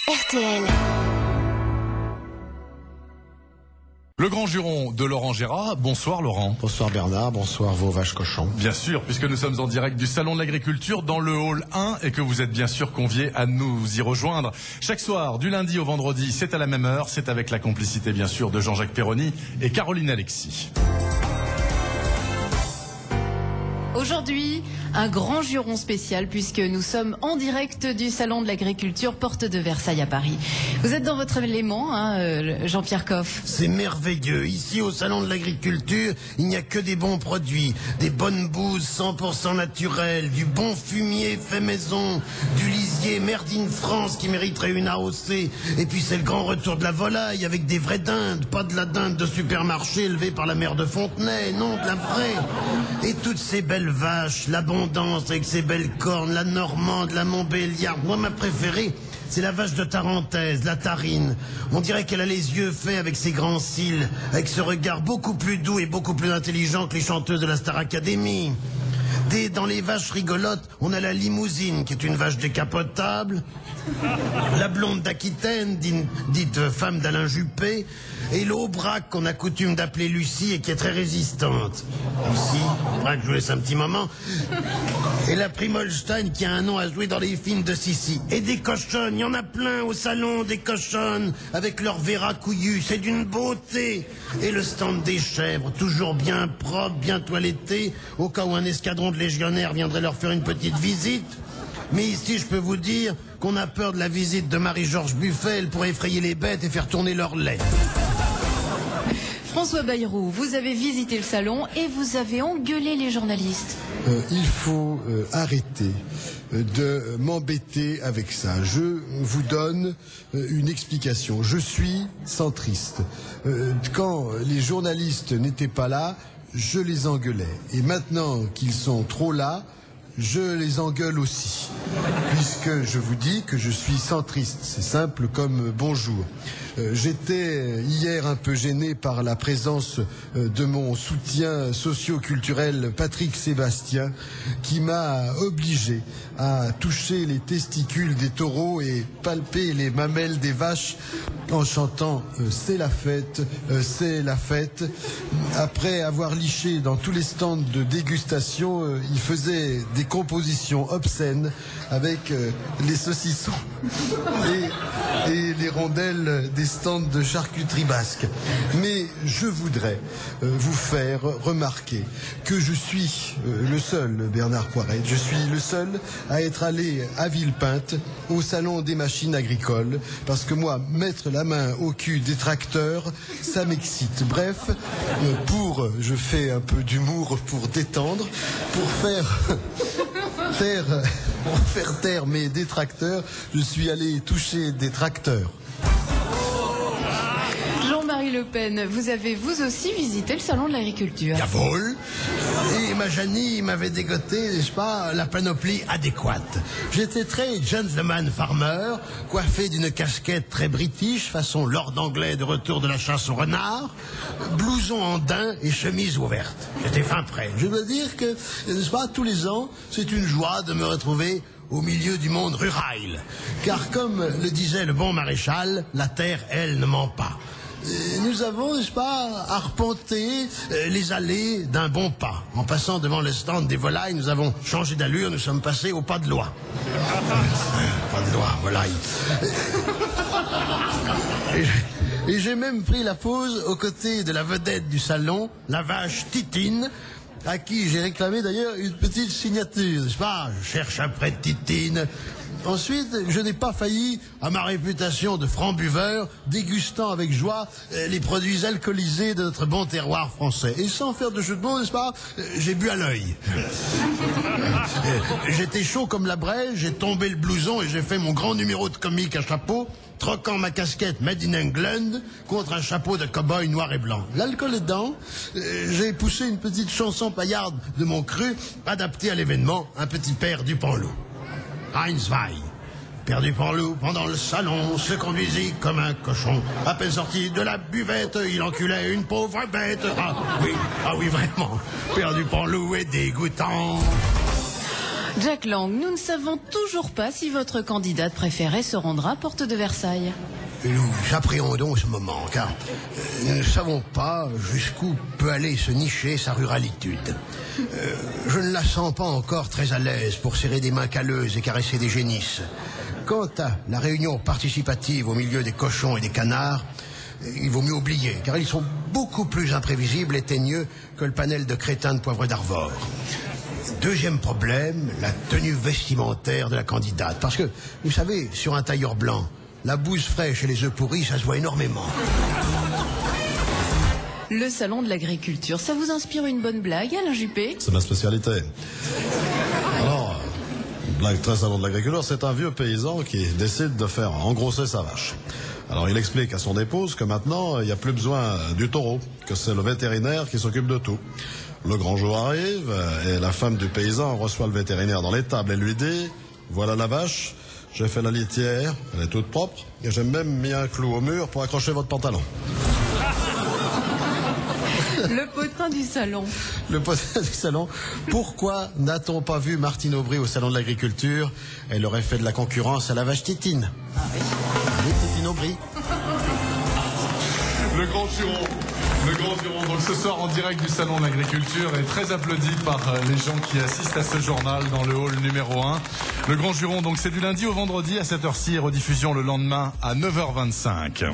RTL. Le grand juron de Laurent Gérard. Bonsoir Laurent. Bonsoir Bernard, bonsoir vos vaches cochons. Bien sûr, puisque nous sommes en direct du Salon de l'Agriculture dans le hall 1 et que vous êtes bien sûr conviés à nous y rejoindre. Chaque soir, du lundi au vendredi, c'est à la même heure. C'est avec la complicité bien sûr de Jean-Jacques Perroni et Caroline Alexis. Aujourd'hui, un grand juron spécial puisque nous sommes en direct du Salon de l'Agriculture, porte de Versailles à Paris. Vous êtes dans votre élément, Jean-Pierre Coff. C'est merveilleux. Ici, au Salon de l'Agriculture, il n'y a que des bons produits. Des bonnes bouses 100% naturelles, du bon fumier fait maison, du lisier made in France qui mériterait une AOC. Et puis c'est le grand retour de la volaille avec des vraies dindes, pas de la dinde de supermarché élevée par la mère de Fontenay, non, de la vraie. Et toutes ces belles vaches, l'abondance avec ses belles cornes, la normande, la montbéliarde. Moi, ma préférée, c'est la vache de Tarentaise, la Tarine. On dirait qu'elle a les yeux faits avec ses grands cils, avec ce regard beaucoup plus doux et beaucoup plus intelligent que les chanteuses de la Star Academy. Dans les vaches rigolotes, on a la limousine, qui est une vache décapotable, la blonde d'Aquitaine, dite femme d'Alain Juppé, et l'Aubrac qu'on a coutume d'appeler Lucie et qui est très résistante. Lucie, Aubrac, je vous laisse un petit moment. Et la Primolstein qui a un nom à jouer dans les films de Sissi. Et des cochonnes, il y en a plein au salon, des cochonnes, avec leur verra couillu, c'est d'une beauté. Et le stand des chèvres, toujours bien propre, bien toiletté, au cas où un escadron de légionnaires viendrait leur faire une petite visite. Mais ici, je peux vous dire qu'on a peur de la visite de Marie-Georges Buffel pour effrayer les bêtes et faire tourner leur lait. François Bayrou, vous avez visité le salon et vous avez engueulé les journalistes. Il faut arrêter de m'embêter avec ça. Je vous donne une explication. Je suis centriste. Quand les journalistes n'étaient pas là, je les engueulais. Et maintenant qu'ils sont trop là, je les engueule aussi, puisque je vous dis que je suis centriste. C'est simple comme bonjour. J'étais hier un peu gêné par la présence de mon soutien socio-culturel Patrick Sébastien, qui m'a obligé à toucher les testicules des taureaux et palper les mamelles des vaches en chantant « C'est la fête, c'est la fête ». Après avoir liché dans tous les stands de dégustation, il faisait des compositions obscènes avec les saucissons et les rondelles des stands de charcuterie basque. Mais je voudrais vous faire remarquer que je suis le seul, Bernard Poirette, je suis le seul à être allé à Villepinte au salon des machines agricoles, parce que moi, mettre la main au cul des tracteurs, ça m'excite. Bref, je fais un peu d'humour pour détendre, pour faire taire mes détracteurs, je suis allé toucher des tracteurs. Jean-Marie Le Pen, vous avez vous aussi visité le Salon de l'Agriculture. Jawohl. Et ma Janie m'avait dégoté, n'est-ce pas, la panoplie adéquate. J'étais très gentleman farmer, coiffé d'une casquette très british, façon lord anglais de retour de la chasse au renard, blouson en daim et chemise ouverte. J'étais fin prêt. Je dois dire que, n'est-ce pas, tous les ans, c'est une joie de me retrouver au milieu du monde rural. Car comme le disait le bon maréchal, la terre, elle, ne ment pas. Nous avons, n'est-ce pas, arpenté les allées d'un bon pas. En passant devant le stand des volailles, nous avons changé d'allure, nous sommes passés au pas de loi. Pas de loi, volaille. Et j'ai même pris la pose aux côtés de la vedette du salon, la vache Titine, à qui j'ai réclamé d'ailleurs une petite signature, n'est-ce pas? Je cherche après Titine. Ensuite, je n'ai pas failli à ma réputation de franc buveur, dégustant avec joie les produits alcoolisés de notre bon terroir français. Et sans faire de jeu de mots, n'est-ce pas, j'ai bu à l'œil. J'étais chaud comme la braise, j'ai tombé le blouson et j'ai fait mon grand numéro de comique à chapeau, troquant ma casquette Made in England contre un chapeau de cow-boy noir et blanc. L'alcool aidant, j'ai poussé une petite chanson paillarde de mon cru, adaptée à l'événement, un petit père du Panloup. Heinz Weih, père du Panloup, pendant le salon, se conduisit comme un cochon. À peine sorti de la buvette, il enculait une pauvre bête. Ah oui, vraiment, père du Panloup est dégoûtant. Jack Lang, nous ne savons toujours pas si votre candidate préférée se rendra porte de Versailles. Nous appréhendons ce moment, car nous ne savons pas jusqu'où peut aller se nicher sa ruralitude. Je ne la sens pas encore très à l'aise pour serrer des mains calleuses et caresser des génisses. Quant à la réunion participative au milieu des cochons et des canards, il vaut mieux oublier, car ils sont beaucoup plus imprévisibles et teigneux que le panel de crétins de Poivre d'Arvor. Deuxième problème, la tenue vestimentaire de la candidate. Parce que, vous savez, sur un tailleur blanc, la bouse fraîche et les œufs pourris, ça se voit énormément. Le salon de l'agriculture, ça vous inspire une bonne blague, Alain Juppé? C'est ma spécialité. Alors, blague très salon de l'agriculture, c'est un vieux paysan qui décide de faire engrosser sa vache. Alors il explique à son épouse que maintenant, il n'y a plus besoin du taureau, que c'est le vétérinaire qui s'occupe de tout. Le grand jour arrive et la femme du paysan reçoit le vétérinaire dans l'étable et lui dit « Voilà la vache, j'ai fait la litière, elle est toute propre et j'ai même mis un clou au mur pour accrocher votre pantalon. » Le potin du salon. Le potin du salon. Pourquoi n'a-t-on pas vu Martine Aubry au salon de l'agriculture? Elle aurait fait de la concurrence à la vache Tétine. Ah oui. Oui, Tétine Aubry. Le Grand Juron, donc ce soir en direct du Salon de l'Agriculture, est très applaudi par les gens qui assistent à ce journal dans le hall numéro 1. Le Grand Juron, donc c'est du lundi au vendredi à cette heure-ci et rediffusion le lendemain à 9h25.